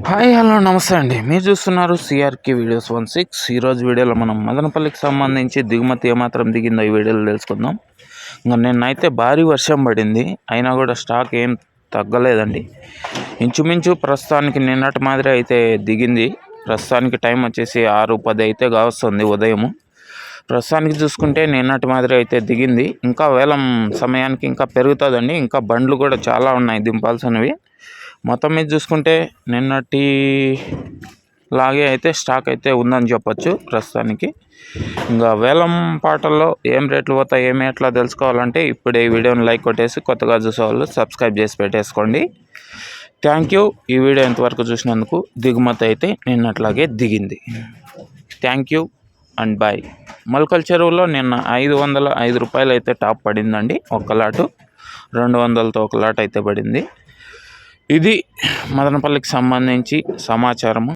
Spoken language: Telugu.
హాయ్ హలో నమస్తే అండి. మీరు చూస్తున్నారు సిఆర్కే వీడియోస్ 16. ఈరోజు వీడియోలో మనం మదనపల్లికి సంబంధించి దిగుమతి ఏమాత్రం దిగిందో ఈ వీడియోలో తెలుసుకుందాం. ఇంకా నిన్నైతే భారీ వర్షం పడింది, అయినా కూడా స్టాక్ ఏం తగ్గలేదండి. ఇంచుమించు ప్రస్తుతానికి నిన్నటి మాదిరి అయితే దిగింది. ప్రస్తుతానికి టైం వచ్చేసి 6:10 అయితే కావస్తుంది ఉదయం. ప్రస్తుతానికి చూసుకుంటే నిన్నటి మాదిరి అయితే దిగింది. ఇంకా వేలం సమయానికి ఇంకా పెరుగుతుందండి. ఇంకా బండ్లు కూడా చాలా ఉన్నాయి దింపాల్సినవి. మొత్తం మీద చూసుకుంటే నిన్నటి లాగే అయితే స్టాక్ అయితే ఉందని చెప్పొచ్చు ప్రస్తుతానికి. ఇంకా వేలం పాటల్లో ఏం రేట్లు పోతాయి ఏమి ఎట్లా తెలుసుకోవాలంటే ఇప్పుడే ఈ వీడియోని లైక్ కొట్టేసి కొత్తగా చూసేవాళ్ళు సబ్స్క్రైబ్ చేసి పెట్టేసుకోండి. Thank you. ఈ వీడియో ఇంతవరకు చూసినందుకు. దిగుమతి అయితే నిన్నట్లాగే దిగింది. Thank you and bye. మొలకల చెరువులో నిన్న 505 రూపాయలు అయితే టాప్ పడిందండి. ఒక లాటు 200తో ఒక లాట్ అయితే పడింది. ఇది మదనపల్లికి సంబంధించి సమాచారము.